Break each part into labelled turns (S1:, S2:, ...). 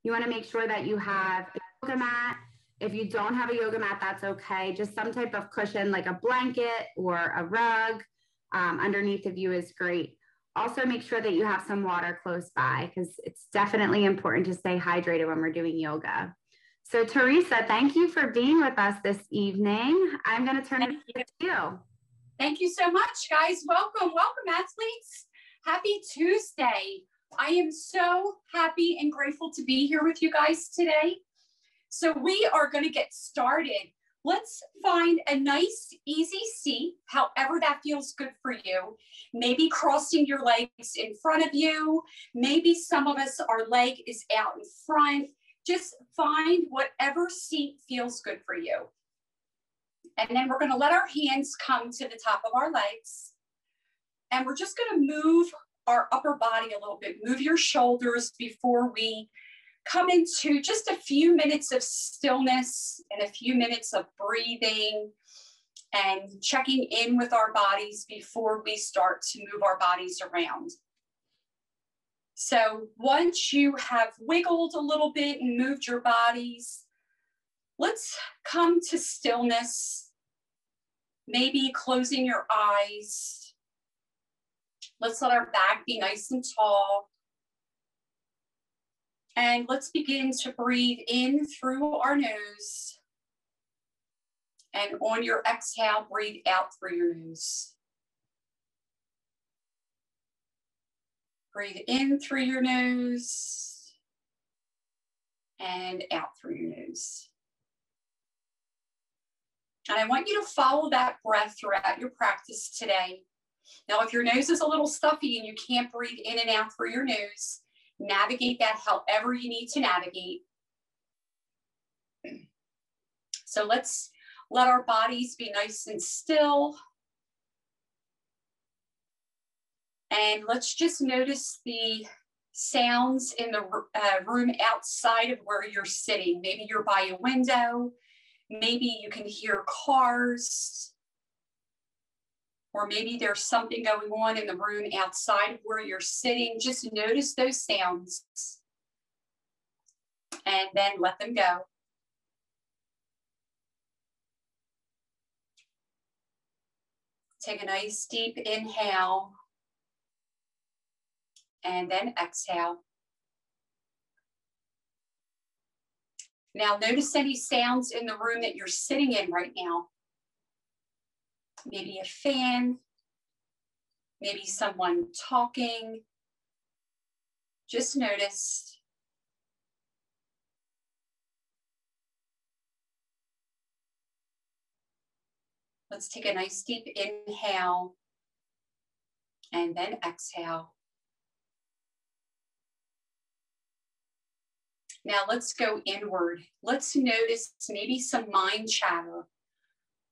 S1: You want to make sure that you have a yoga mat. If you don't have a yoga mat, that's okay. Just some type of cushion like a blanket or a rug underneath of you is great. Also, make sure that you have some water close by because it's definitely important to stay hydrated when we're doing yoga. So Theresa, thank you for being with us this evening. I'm going to turn it over to you.
S2: Thank you so much, guys. Welcome, athletes. Happy Tuesday. I am so happy and grateful to be here with you guys today. So we are going to get started. Let's find a nice, easy seat, however that feels good for you. Maybe crossing your legs in front of you. Maybe some of us, our leg is out in front. Just find whatever seat feels good for you. And then we're going to let our hands come to the top of our legs. And we're just going to move our upper body a little bit. Move your shoulders before we come into just a few minutes of stillness and a few minutes of breathing and checking in with our bodies before we start to move our bodies around. So once you have wiggled a little bit and moved your bodies, let's come to stillness, maybe closing your eyes. Let's let our back be nice and tall. And let's begin to breathe in through our nose. And on your exhale, breathe out through your nose. Breathe in through your nose and out through your nose. And I want you to follow that breath throughout your practice today. Now, if your nose is a little stuffy and you can't breathe in and out through your nose, navigate that however you need to navigate. So let's let our bodies be nice and still. And let's just notice the sounds in the room outside of where you're sitting. Maybe you're by a window. Maybe you can hear cars. Or maybe there's something going on in the room outside of where you're sitting. Just notice those sounds and then let them go. Take a nice deep inhale and then exhale. Now notice any sounds in the room that you're sitting in right now. Maybe a fan, maybe someone talking. Just notice. Let's take a nice deep inhale and then exhale. Now let's go inward. Let's notice maybe some mind chatter.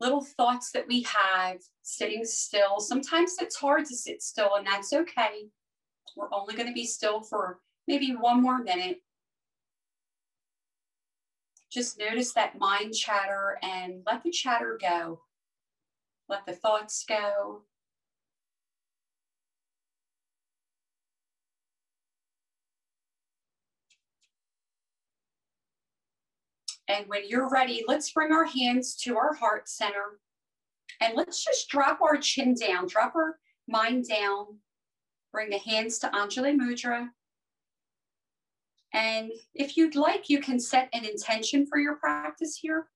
S2: Little thoughts that we have sitting still. Sometimes it's hard to sit still, and that's okay. We're only going to be still for maybe one more minute. Just notice that mind chatter and let the chatter go. Let the thoughts go. And when you're ready, let's bring our hands to our heart center. And let's just drop our chin down, drop our mind down. Bring the hands to Anjali Mudra. And if you'd like, you can set an intention for your practice here.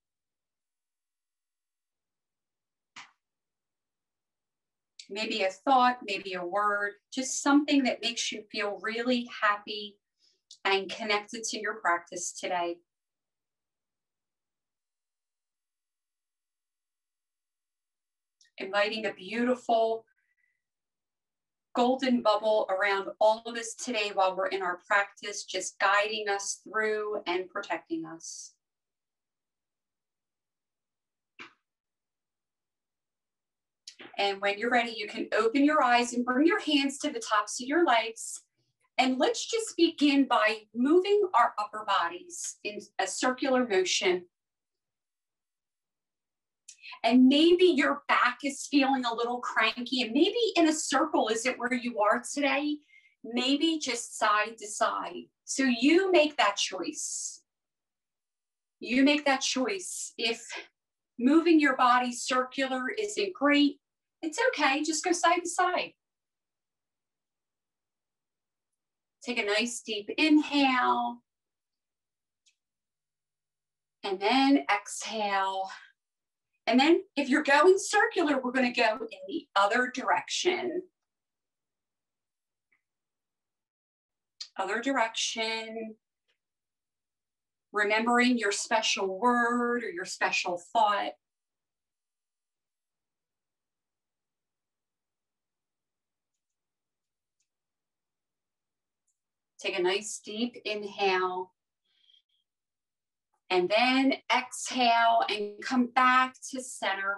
S2: Maybe a thought, maybe a word, just something that makes you feel really happy and connected to your practice today. Inviting a beautiful golden bubble around all of us today while we're in our practice, just guiding us through and protecting us. And when you're ready, you can open your eyes and bring your hands to the tops of your legs. And let's just begin by moving our upper bodies in a circular motion. And maybe your back is feeling a little cranky, and maybe in a circle isn't where you are today. maybe just side to side. So you make that choice. You make that choice. If moving your body circular isn't great, it's okay. Just go side to side. Take a nice deep inhale. And then exhale. And then if you're going circular, we're going to go in the other direction. Other direction. Remembering your special word or your special thought. Take a nice deep inhale. And then exhale and come back to center.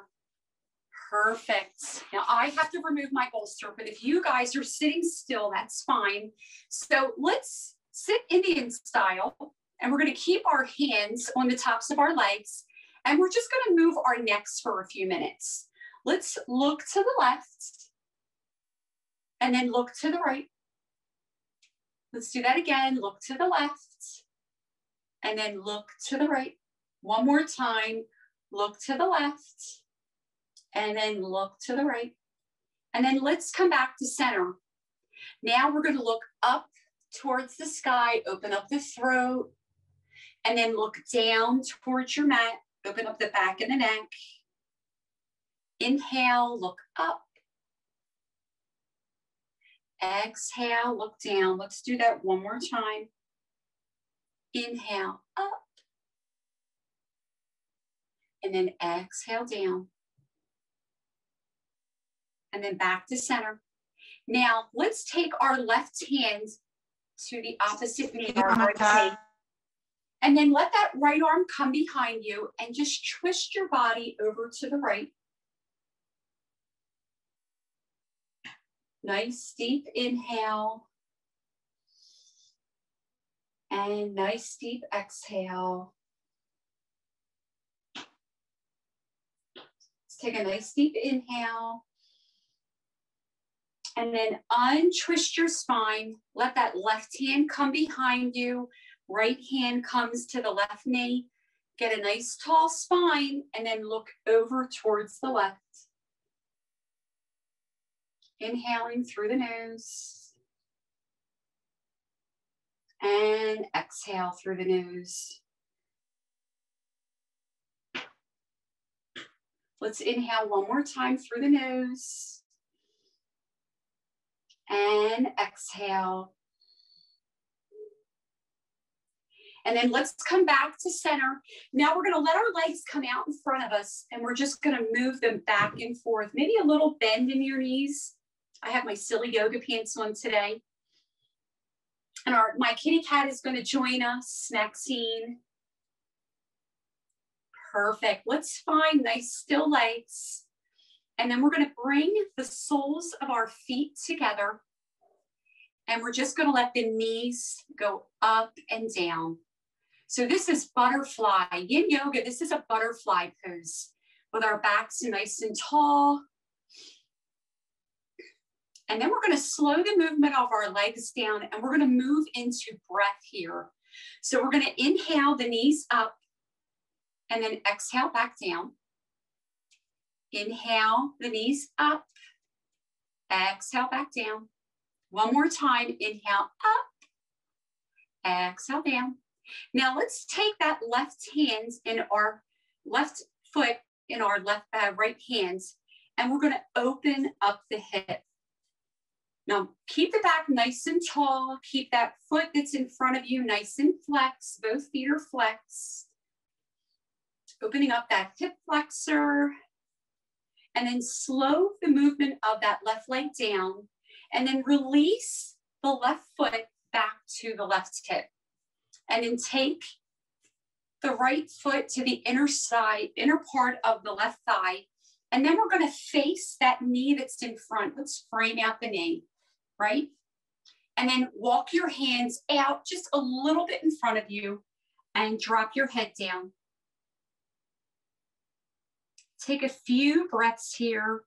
S2: Perfect. Now I have to remove my bolster, but if you guys are sitting still, that's fine. So let's sit Indian style, and we're going to keep our hands on the tops of our legs, and we're just going to move our necks for a few minutes. Let's look to the left, and then look to the right. Let's do that again. Look to the left, and then look to the right. One more time. Look to the left, and then look to the right. And then let's come back to center. Now we're going to look up towards the sky, open up the throat, and then look down towards your mat, open up the back of the neck. Inhale, look up. Exhale, look down. Let's do that one more time. Inhale, up. And then exhale down. And then back to center. Now, let's take our left hand to the opposite knee, our right knee. And then let that right arm come behind you and just twist your body over to the right. Nice deep inhale. And nice deep exhale. Let's take a nice deep inhale. And then untwist your spine. Let that left hand come behind you. Right hand comes to the left knee. Get a nice tall spine and then look over towards the left. Inhaling through the nose. And exhale through the nose. Let's inhale one more time through the nose. And exhale. And then let's come back to center. Now we're going to let our legs come out in front of us, and we're just going to move them back and forth. Maybe a little bend in your knees. I have my silly yoga pants on today. And my kitty cat is going to join us, Maxine. Perfect. Let's find nice still legs. And then we're going to bring the soles of our feet together. And we're just going to let the knees go up and down. So this is butterfly. Yin yoga, this is a butterfly pose with our backs nice and tall. And then we're going to slow the movement of our legs down, and we're going to move into breath here. So we're going to inhale the knees up and then exhale back down. Inhale the knees up, exhale back down. One more time, inhale up, exhale down. Now let's take that left hand in our left foot in our right hand, and we're going to open up the hip. Now keep the back nice and tall. Keep that foot that's in front of you nice and flexed. Both feet are flexed. Opening up that hip flexor. And then slow the movement of that left leg down. And then release the left foot back to the left hip. And then take the right foot to the inner part of the left thigh. And then we're going to face that knee that's in front. Let's frame out the knee, right? And then walk your hands out just a little bit in front of you and drop your head down. Take a few breaths here.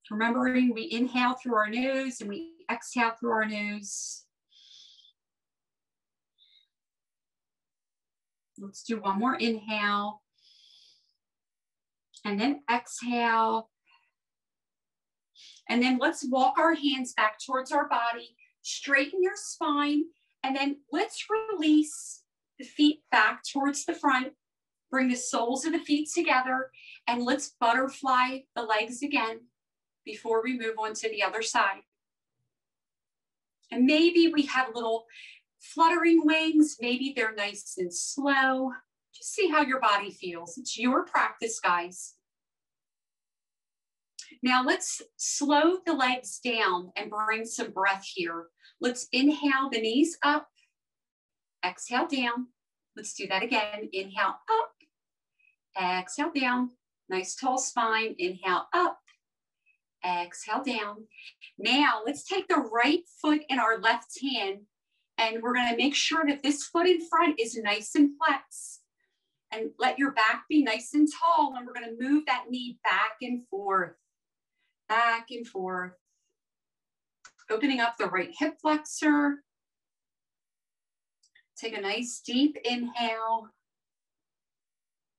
S2: Remembering we inhale through our nose and we exhale through our nose. Let's do one more inhale. And then exhale. And then let's walk our hands back towards our body. Straighten your spine. And then let's release the feet back towards the front. Bring the soles of the feet together. And let's butterfly the legs again before we move on to the other side. And maybe we have little fluttering wings. Maybe they're nice and slow. Just see how your body feels. It's your practice, guys. Now let's slow the legs down and bring some breath here. Let's inhale the knees up, exhale down. Let's do that again. Inhale up, exhale down. Nice tall spine. Inhale up, exhale down. Now let's take the right foot in our left hand and we're going to make sure that this foot in front is nice and flexed. And let your back be nice and tall. And we're going to move that knee back and forth. Back and forth. Opening up the right hip flexor. Take a nice deep inhale.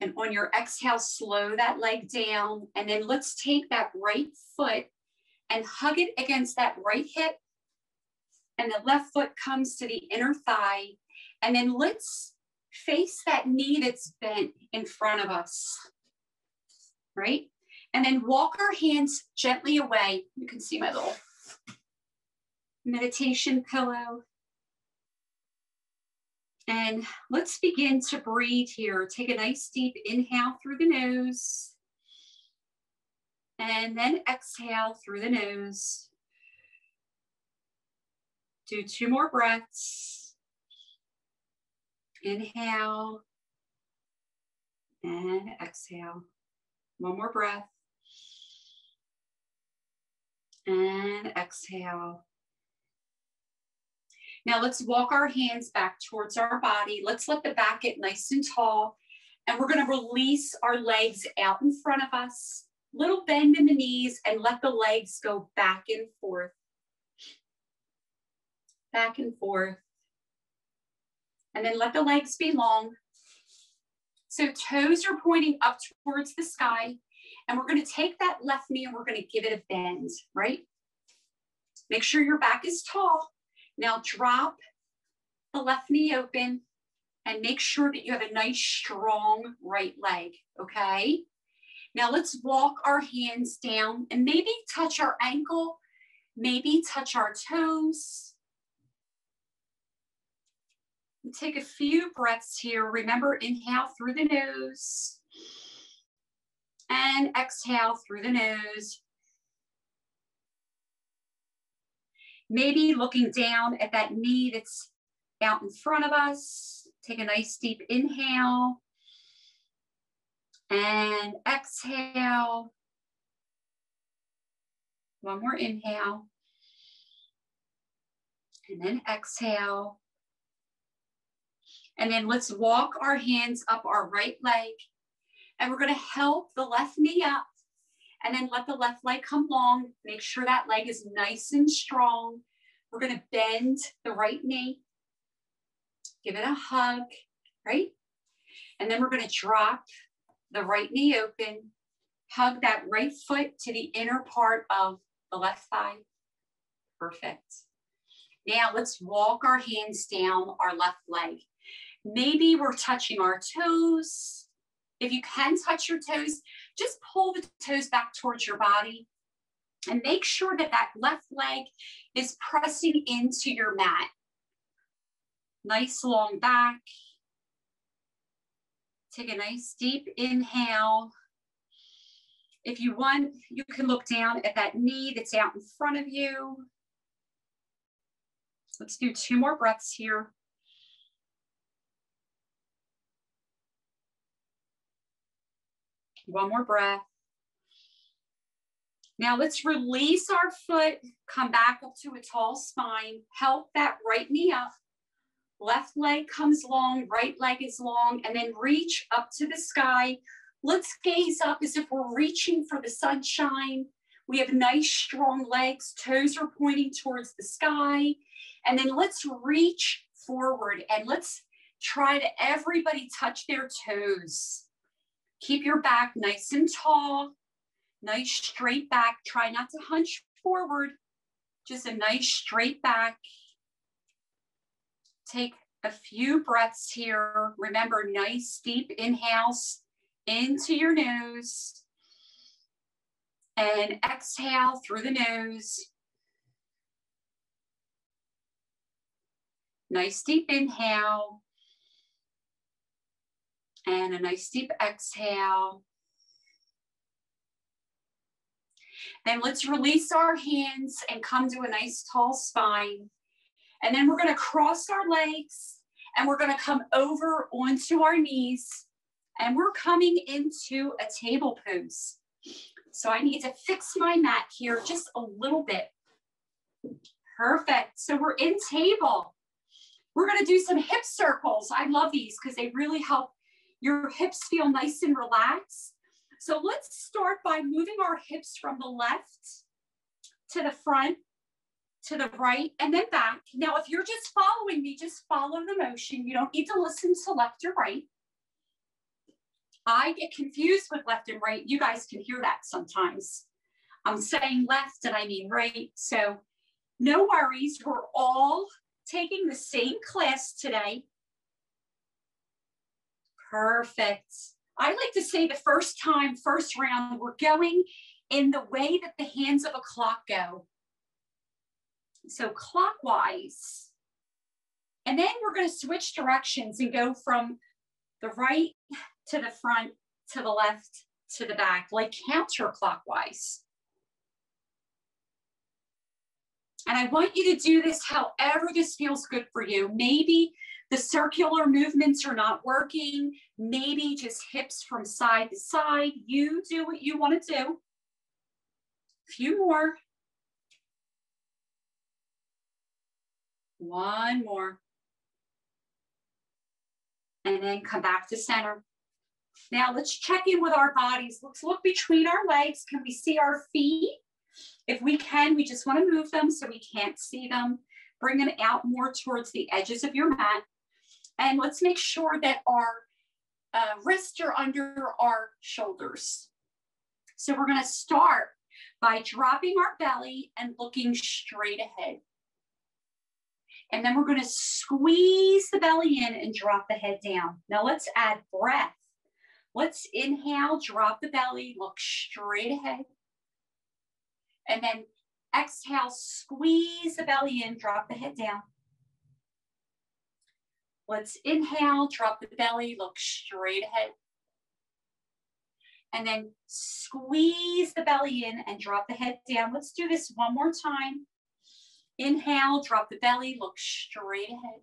S2: And on your exhale, slow that leg down. And then let's take that right foot and hug it against that right hip. And the left foot comes to the inner thigh. And then let's face that knee that's bent in front of us. Right? And then walk our hands gently away. You can see my little meditation pillow. And let's begin to breathe here. Take a nice deep inhale through the nose. And then exhale through the nose. Do 2 more breaths. Inhale. And exhale. 1 more breath. And exhale. Now let's walk our hands back towards our body. Let's let the back get nice and tall. And we're going to release our legs out in front of us. Little bend in the knees and let the legs go back and forth. Back and forth. And then let the legs be long. So toes are pointing up towards the sky. And we're going to take that left knee and we're going to give it a bend, right? Make sure your back is tall. Now drop the left knee open and make sure that you have a nice, strong right leg, okay? Now let's walk our hands down and maybe touch our ankle, maybe touch our toes. And take a few breaths here. Remember, inhale through the nose. And exhale through the nose. Maybe looking down at that knee that's out in front of us. Take a nice deep inhale. And exhale. 1 more inhale. And then exhale. And then let's walk our hands up our right leg. And we're going to help the left knee up. And then let the left leg come long. Make sure that leg is nice and strong. We're going to bend the right knee. Give it a hug, right? And then we're going to drop the right knee open. Hug that right foot to the inner part of the left thigh. Perfect. Now let's walk our hands down our left leg. Maybe we're touching our toes. If you can touch your toes, just pull the toes back towards your body and make sure that that left leg is pressing into your mat. Nice long back. Take a nice deep inhale. If you want, you can look down at that knee that's out in front of you. Let's do 2 more breaths here. One more breath. Now let's release our foot, come back up to a tall spine, help that right knee up. Left leg comes long, right leg is long, and then reach up to the sky. Let's gaze up as if we're reaching for the sunshine. We have nice, strong legs. Toes are pointing towards the sky. And then let's reach forward and let's try to everybody touch their toes. Keep your back nice and tall, nice straight back. Try not to hunch forward, just a nice straight back. Take a few breaths here. Remember, nice deep inhales into your nose and exhale through the nose. Nice deep inhale and a nice deep exhale. Then let's release our hands and come to a nice tall spine. And then we're going to cross our legs and we're going to come over onto our knees and we're coming into a table pose. So I need to fix my mat here just a little bit. Perfect. So we're in table. We're going to do some hip circles. I love these because they really help your hips feel nice and relaxed. So let's start by moving our hips from the left to the front, to the right, and then back. Now, if you're just following me, just follow the motion. You don't need to listen to left or right. I get confused with left and right. You guys can hear that sometimes. I'm saying left and I mean right. So no worries. We're all taking the same class today. Perfect. I like to say the first round, we're going in the way that the hands of a clock go. So clockwise. And then we're going to switch directions and go from the right to the front, to the left, to the back, like counterclockwise. And I want you to do this however this feels good for you. Maybe the circular movements are not working. Maybe just hips from side to side. You do what you want to do. A few more. One more. And then come back to center. Now let's check in with our bodies. Let's look between our legs. Can we see our feet? If we can, we just want to move them so we can't see them. Bring them out more towards the edges of your mat. And let's make sure that our wrists are under our shoulders. So we're going to start by dropping our belly and looking straight ahead. And then we're going to squeeze the belly in and drop the head down. Now let's add breath. Let's inhale, drop the belly, look straight ahead. And then exhale, squeeze the belly in, drop the head down. Let's inhale, drop the belly, look straight ahead. And then squeeze the belly in and drop the head down. Let's do this one more time. Inhale, drop the belly, look straight ahead.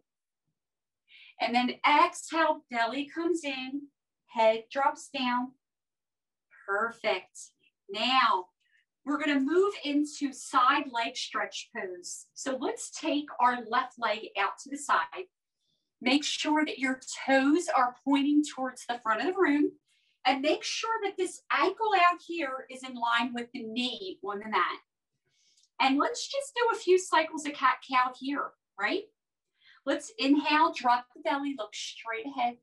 S2: And then exhale, belly comes in, head drops down. Perfect. Now, we're going to move into side leg stretch pose. So let's take our left leg out to the side. Make sure that your toes are pointing towards the front of the room. And make sure that this ankle out here is in line with the knee on the mat. And let's just do a few cycles of cat-cow here, right? Let's inhale, drop the belly, look straight ahead.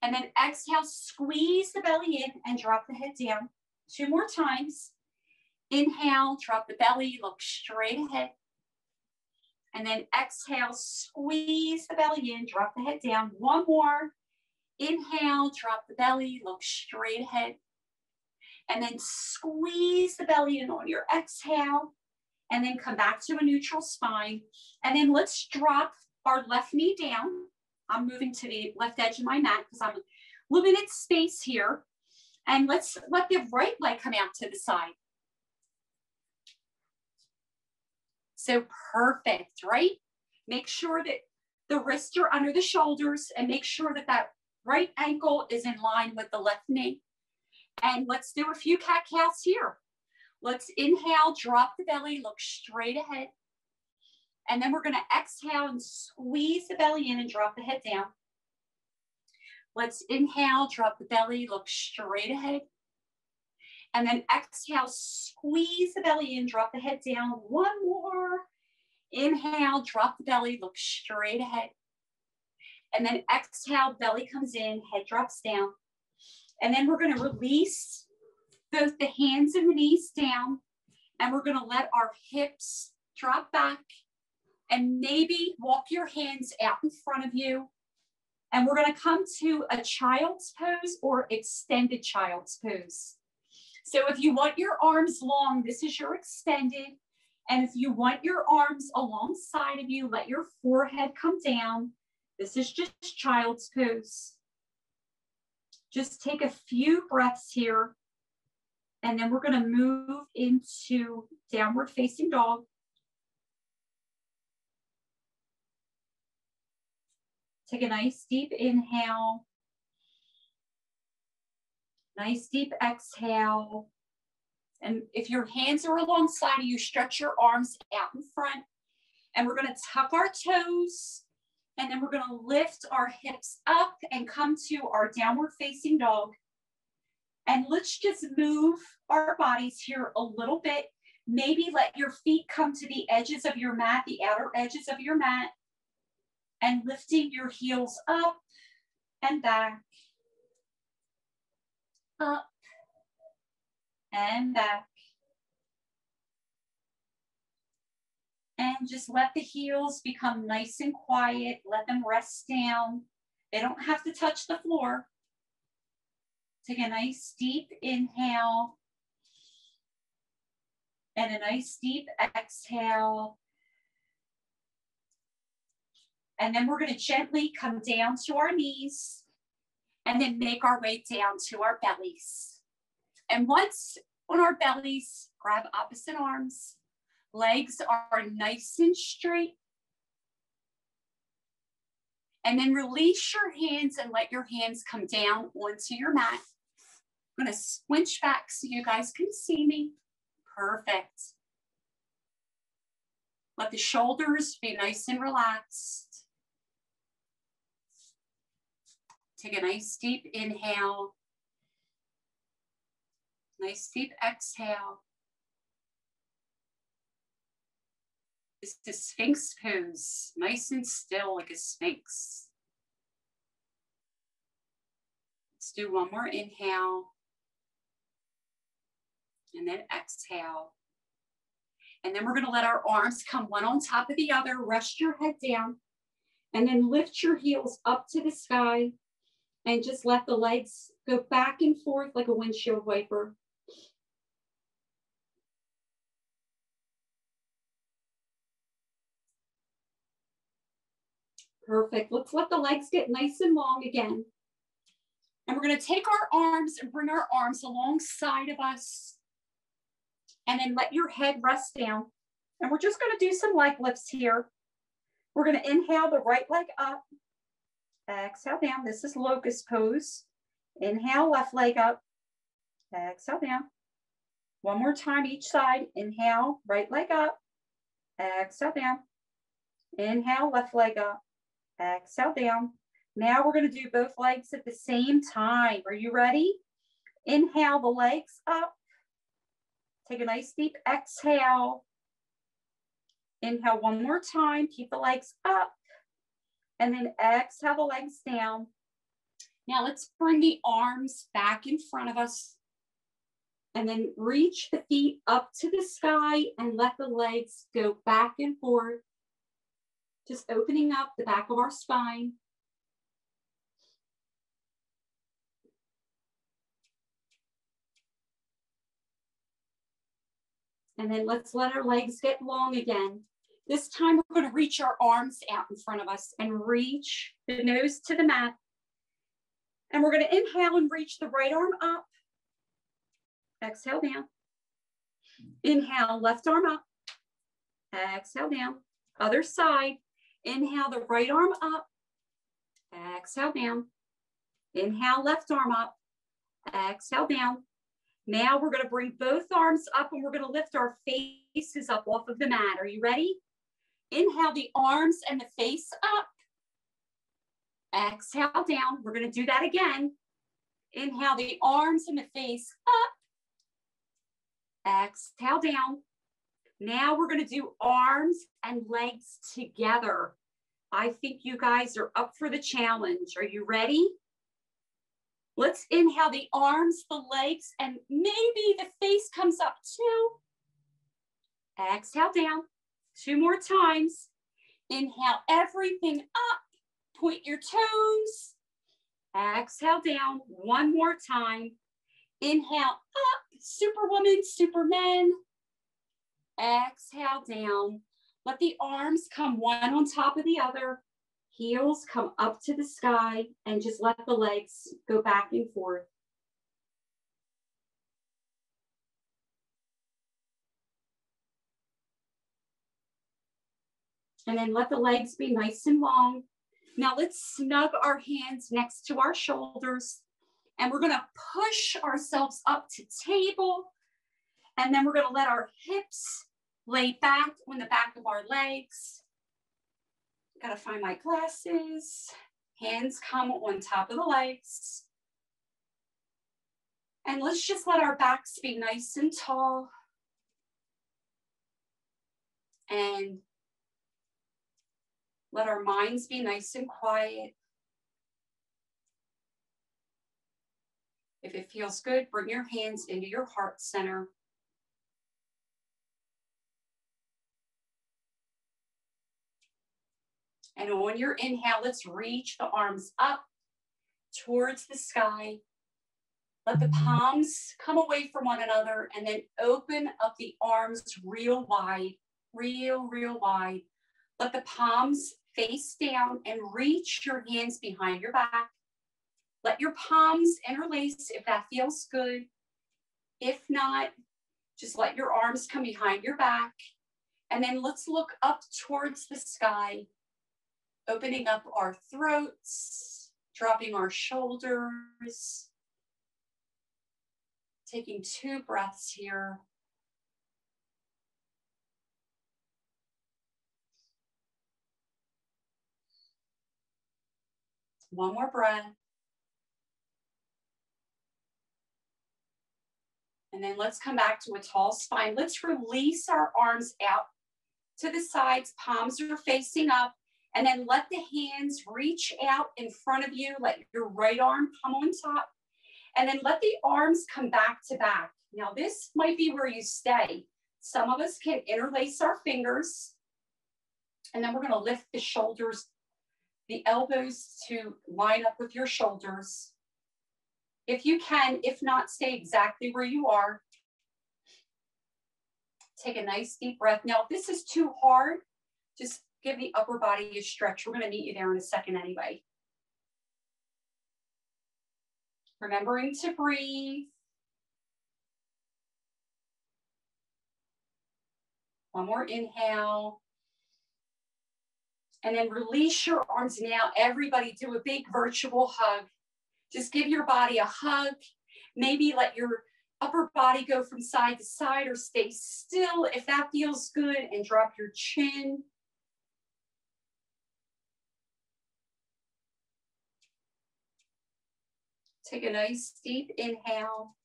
S2: And then exhale, squeeze the belly in and drop the head down. 2 more times. Inhale, drop the belly, look straight ahead. And then exhale, squeeze the belly in, drop the head down. 1 more. Inhale, drop the belly, look straight ahead. And then squeeze the belly in on your exhale. And then come back to a neutral spine. And then let's drop our left knee down. I'm moving to the left edge of my mat because I'm limited space here. And let's let the right leg come out to the side. So perfect, right? Make sure that the wrists are under the shoulders and make sure that that right ankle is in line with the left knee. And let's do a few cat-cows here. Let's inhale, drop the belly, look straight ahead. And then we're going to exhale and squeeze the belly in and drop the head down. Let's inhale, drop the belly, look straight ahead. And then exhale, squeeze the belly in, drop the head down. One more. Inhale, drop the belly, look straight ahead. And then exhale, belly comes in, head drops down. And then we're going to release both the hands and the knees down. And we're going to let our hips drop back. And maybe walk your hands out in front of you. And we're going to come to a child's pose or extended child's pose. So if you want your arms long, this is your extended. And if you want your arms alongside of you, let your forehead come down. This is just child's pose. Just take a few breaths here. And then we're going to move into downward facing dog. Take a nice deep inhale. Nice deep exhale. And if your hands are alongside of you, stretch your arms out in front. And we're going to tuck our toes. And then we're going to lift our hips up and come to our downward facing dog. And let's just move our bodies here a little bit. Maybe let your feet come to the edges of your mat, the outer edges of your mat. And lifting your heels up and back, up and back. And just let the heels become nice and quiet. Let them rest down. They don't have to touch the floor. Take a nice deep inhale and a nice deep exhale. And then we're going to gently come down to our knees and then make our way down to our bellies. And once on our bellies, grab opposite arms. Legs are nice and straight. And then release your hands and let your hands come down onto your mat. I'm going to squinch back so you guys can see me. Perfect. Let the shoulders be nice and relaxed. Take a nice deep inhale. Nice deep exhale. This is the Sphinx pose, nice and still like a Sphinx. Let's do one more inhale. And then exhale. And then we're going to let our arms come one on top of the other. Rest your head down. And then lift your heels up to the sky. And just let the legs go back and forth like a windshield wiper. Perfect. Let's let the legs get nice and long again. And we're going to take our arms and bring our arms alongside of us. And then let your head rest down. And we're just going to do some leg lifts here. We're going to inhale the right leg up. Exhale down. This is locust pose. Inhale, left leg up. Exhale down. One more time each side. Inhale, right leg up. Exhale down. Inhale, left leg up. Exhale down. Now we're going to do both legs at the same time. Are you ready? Inhale the legs up. Take a nice deep exhale. Inhale one more time. Keep the legs up. And then exhale the legs down. Now let's bring the arms back in front of us. And then reach the feet up to the sky and let the legs go back and forth. Just opening up the back of our spine. And then let's let our legs get long again. This time we're going to reach our arms out in front of us and reach the nose to the mat. And we're going to inhale and reach the right arm up. Exhale down. Inhale, left arm up. Exhale down. Other side. Inhale the right arm up. Exhale down. Inhale, left arm up. Exhale down. Now we're going to bring both arms up and we're going to lift our faces up off of the mat. Are you ready? Inhale the arms and the face up. Exhale down. We're going to do that again. Inhale the arms and the face up. Exhale down. Now we're going to do arms and legs together. I think you guys are up for the challenge. Are you ready? Let's inhale the arms, the legs, and maybe the face comes up too. Exhale down. 2 more times. Inhale everything up. Point your toes. Exhale down. 1 more time. Inhale up. Superwoman, Superman. Exhale down. Let the arms come one on top of the other. Heels come up to the sky, and just let the legs go back and forth. And then let the legs be nice and long. Now let's snug our hands next to our shoulders. And we're going to push ourselves up to table. And then we're going to let our hips lay back on the back of our legs. Got to find my glasses. Hands come on top of the legs. And let's just let our backs be nice and tall. And let our minds be nice and quiet. If it feels good, bring your hands into your heart center. And on your inhale, let's reach the arms up towards the sky. Let the palms come away from one another, and then open up the arms real wide, real wide. Let the palms face down and reach your hands behind your back. Let your palms interlace if that feels good. If not, just let your arms come behind your back. And then let's look up towards the sky, opening up our throats, dropping our shoulders. Taking 2 breaths here. One more breath. And then let's come back to a tall spine. Let's release our arms out to the sides. Palms are facing up. And then let the hands reach out in front of you. Let your right arm come on top. And then let the arms come back to back. Now this might be where you stay. Some of us can interlace our fingers. And then we're going to lift the shoulders, the elbows to line up with your shoulders. If you can, if not, stay exactly where you are. Take a nice deep breath. Now, if this is too hard, just give the upper body a stretch. We're going to meet you there in a second anyway. Remembering to breathe. One more inhale. And then release your arms now. Everybody do a big virtual hug. Just give your body a hug. Maybe let your upper body go from side to side or stay still if that feels good, and drop your chin. Take a nice deep inhale.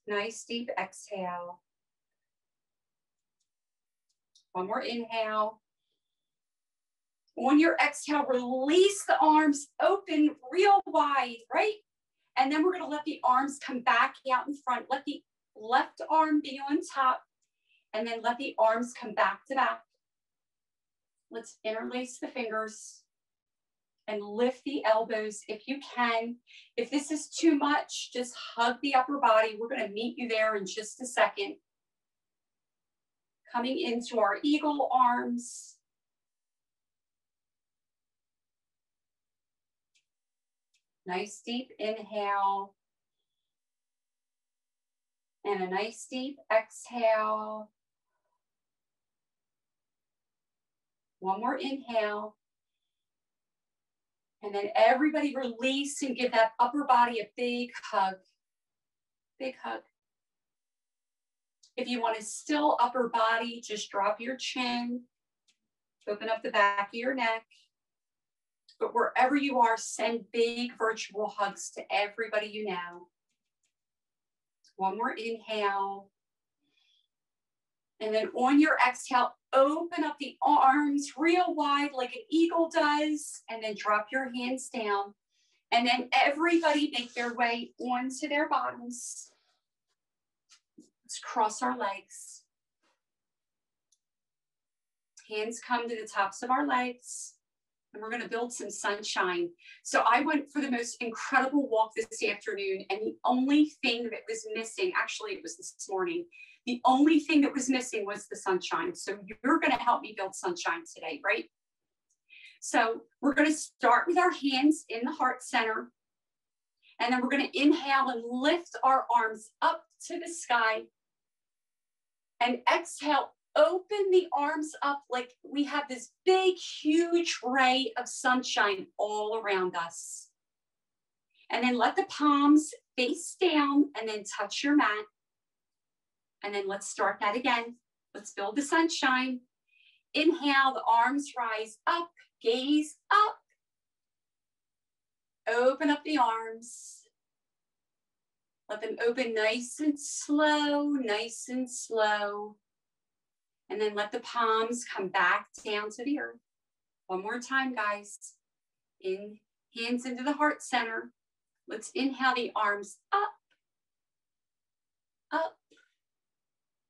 S2: Nice deep exhale. One more inhale. On your exhale, release the arms, open real wide, right? And then we're going to let the arms come back out in front. Let the left arm be on top, and then let the arms come back to back. Let's interlace the fingers and lift the elbows if you can. If this is too much, just hug the upper body. We're going to meet you there in just a second. Coming into our eagle arms. Nice deep inhale. And a nice deep exhale. One more inhale. And then everybody release and give that upper body a big hug. Big hug. If you want a still upper body, just drop your chin. Open up the back of your neck. But wherever you are, send big virtual hugs to everybody you know. One more inhale. And then on your exhale, open up the arms real wide like an eagle does, and then drop your hands down. And then everybody make their way onto their bottoms. Let's cross our legs. Hands come to the tops of our legs. And we're going to build some sunshine. So I went for the most incredible walk this afternoon, and the only thing that was missing, actually it was this morning, the only thing that was missing was the sunshine. So you're going to help me build sunshine today, right? So we're going to start with our hands in the heart center, and then we're going to inhale and lift our arms up to the sky, and exhale, open the arms up like we have this big, huge ray of sunshine all around us. And then let the palms face down and then touch your mat. And then let's start that again. Let's build the sunshine. Inhale, the arms rise up, gaze up. Open up the arms. Let them open nice and slow, nice and slow. And then let the palms come back down to the earth. One more time, guys. In, hands into the heart center. Let's inhale the arms up, up.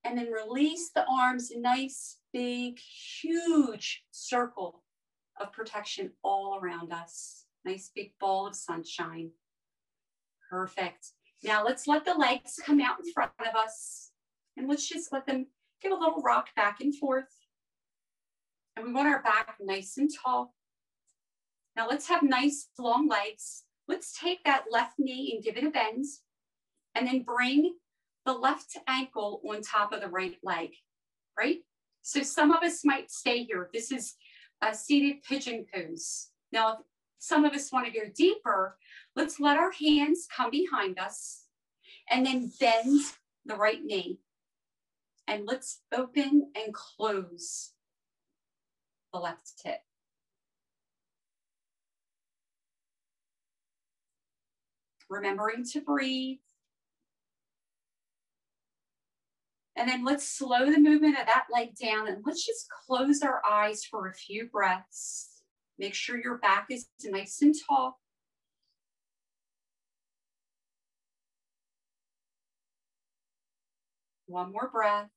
S2: And then release the arms, a nice, big, huge circle of protection all around us. Nice big ball of sunshine. Perfect. Now let's let the legs come out in front of us. And let's just let them give a little rock back and forth. And we want our back nice and tall. Now let's have nice long legs. Let's take that left knee and give it a bend. And then bring the left ankle on top of the right leg, right? So some of us might stay here. This is a seated pigeon pose. Now, if some of us want to go deeper, let's let our hands come behind us and then bend the right knee. And let's open and close the left hip. Remembering to breathe. And then let's slow the movement of that leg down, and let's just close our eyes for a few breaths. Make sure your back is nice and tall. One more breath.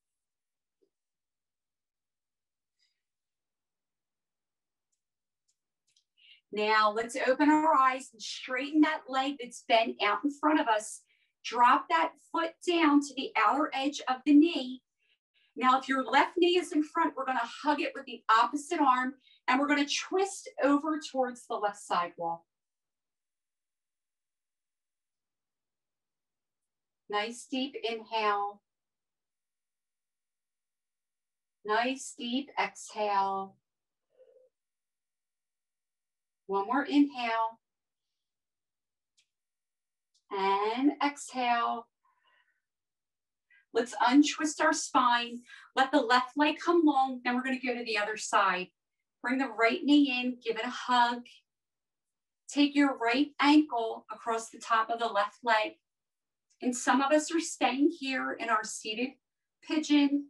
S2: Now let's open our eyes and straighten that leg that's bent out in front of us. Drop that foot down to the outer edge of the knee. Now, if your left knee is in front, we're going to hug it with the opposite arm, and we're going to twist over towards the left side wall. Nice deep inhale. Nice deep exhale. One more inhale. And exhale. Let's untwist our spine. Let the left leg come long. Then we're going to go to the other side. Bring the right knee in. Give it a hug. Take your right ankle across the top of the left leg. And some of us are staying here in our seated pigeon.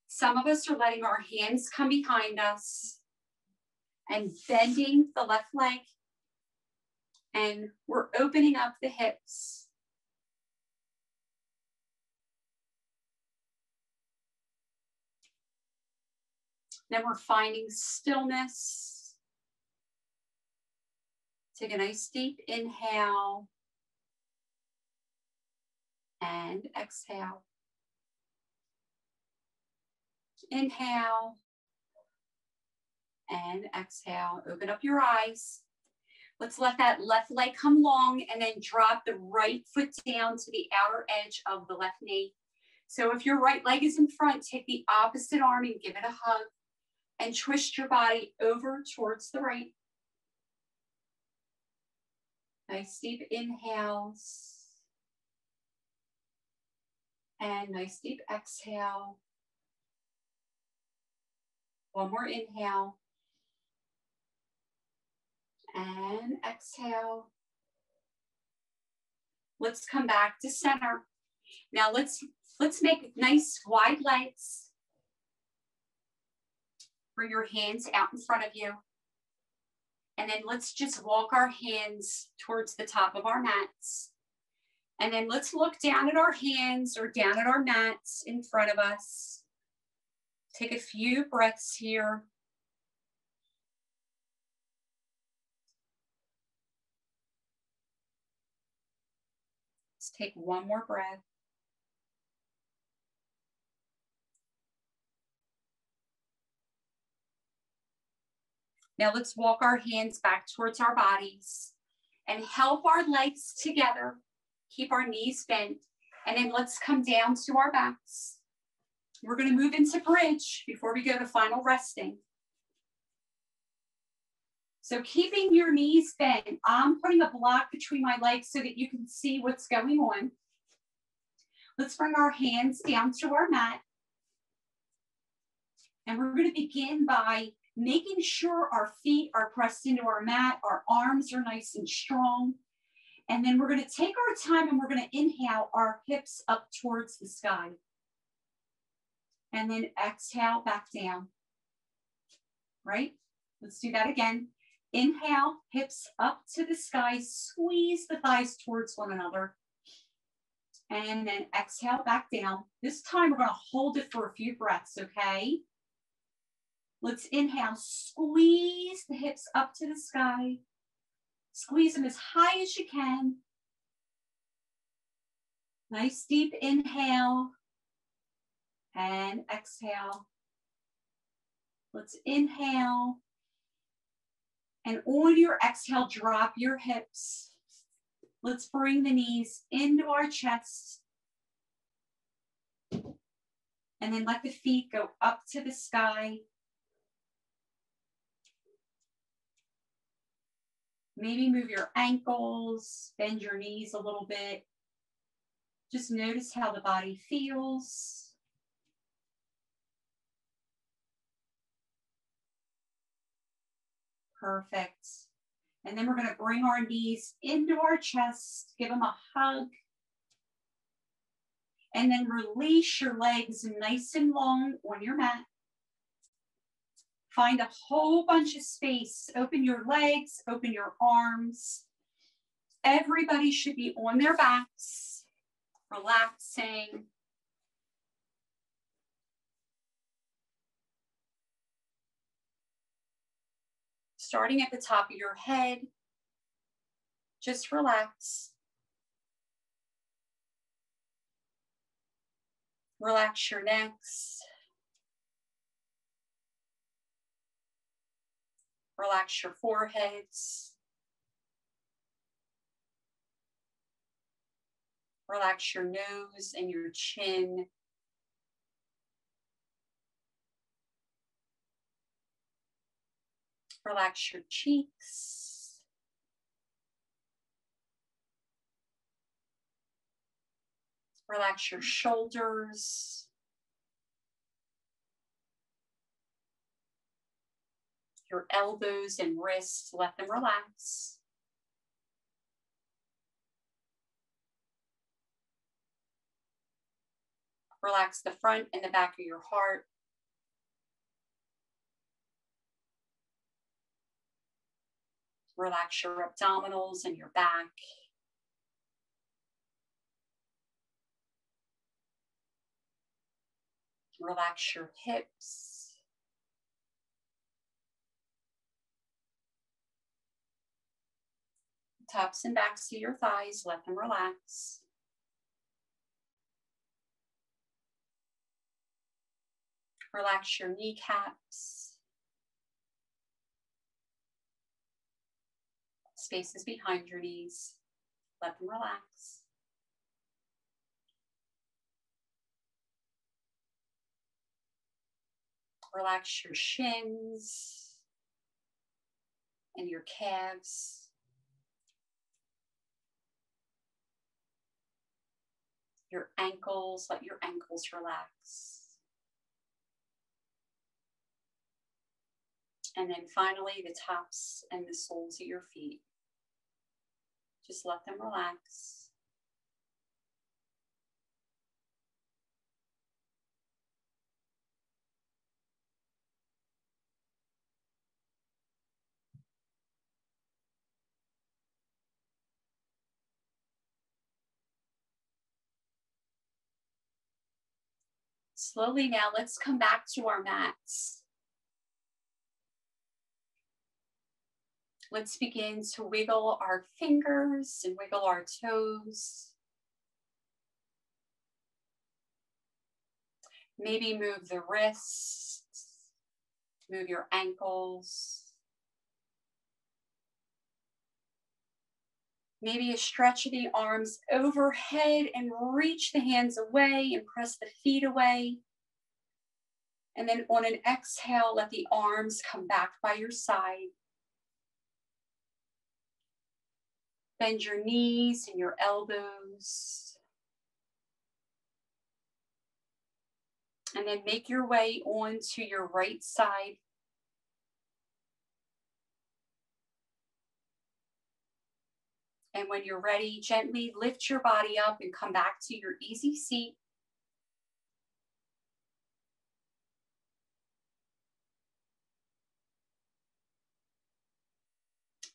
S2: Some of us are letting our hands come behind us and bending the left leg. And we're opening up the hips. Then we're finding stillness. Take a nice deep inhale and exhale. Inhale and exhale. Open up your eyes. Let's let that left leg come long and then drop the right foot down to the outer edge of the left knee. So if your right leg is in front, take the opposite arm and give it a hug and twist your body over towards the right. Nice deep inhales. And nice deep exhale. One more inhale. And exhale. Let's come back to center. Now let's make nice wide legs. Bring your hands out in front of you. And then let's just walk our hands towards the top of our mats. And then let's look down at our hands or down at our mats in front of us. Take a few breaths here. Let's take one more breath. Now let's walk our hands back towards our bodies and help our legs together. Keep our knees bent. And then let's come down to our backs. We're going to move into bridge before we go to final resting. So keeping your knees bent, I'm putting a block between my legs so that you can see what's going on. Let's bring our hands down to our mat. And we're going to begin by making sure our feet are pressed into our mat, our arms are nice and strong. And then we're going to take our time and we're going to inhale our hips up towards the sky. And then exhale back down. Right? Let's do that again. Inhale, hips up to the sky, squeeze the thighs towards one another. And then exhale back down. This time we're going to hold it for a few breaths, okay? Let's inhale, squeeze the hips up to the sky. Squeeze them as high as you can. Nice deep inhale and exhale. Let's inhale. And on your exhale, drop your hips. Let's bring the knees into our chest. And then let the feet go up to the sky. Maybe move your ankles, bend your knees a little bit. Just notice how the body feels. Perfect. And then we're going to bring our knees into our chest, give them a hug. And then release your legs nice and long on your mat. Find a whole bunch of space. Open your legs, open your arms. Everybody should be on their backs, relaxing. Starting at the top of your head, just relax. Relax your necks. Relax your foreheads. Relax your nose and your chin. Relax your cheeks. Relax your shoulders. Your elbows and wrists, let them relax. Relax the front and the back of your heart. Relax your abdominals and your back. Relax your hips. Tops and backs of your thighs, let them relax. Relax your kneecaps. Spaces behind your knees, let them relax. Relax your shins and your calves. Your ankles, let your ankles relax. And then finally, the tops and the soles of your feet. Just let them relax. Slowly now, let's come back to our mats. Let's begin to wiggle our fingers and wiggle our toes. Maybe move the wrists, move your ankles. Maybe a stretch of the arms overhead and reach the hands away and press the feet away. And then on an exhale, let the arms come back by your side. Bend your knees and your elbows. And then make your way onto your right side. And when you're ready, gently lift your body up and come back to your easy seat.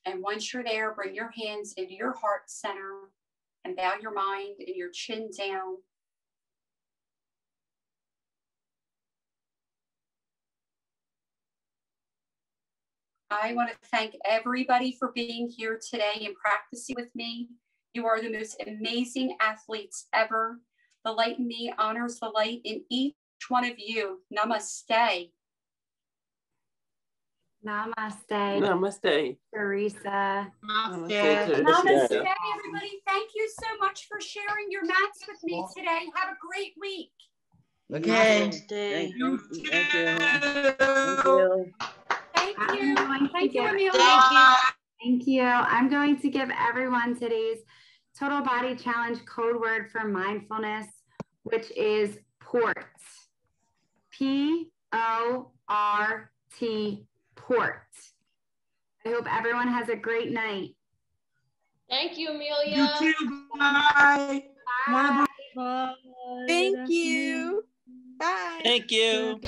S2: And once you're there, bring your hands into your heart center and bow your mind and your chin down. I want to thank everybody for being here today and practicing with me. You are the most amazing athletes ever. The light in me honors the light in each one of you. Namaste.
S1: Namaste.
S3: Namaste.
S1: Theresa.
S3: Namaste.
S2: Namaste, everybody. Thank you so much for sharing your mats with me today. Have a great week.
S4: Okay.
S3: Thank you.
S4: Thank you. Thank you.
S2: Thank you. Thank you, Amelia.
S4: Thank you.
S1: Thank you. I'm going to give everyone today's Total Body Challenge code word for mindfulness, which is PORT. P-O-R-T, PORT. I hope everyone has a great night.
S5: Thank you, Amelia.
S3: You too. Bye.
S1: Bye.
S4: Bye.
S6: Thank you. Bye.
S4: Thank you.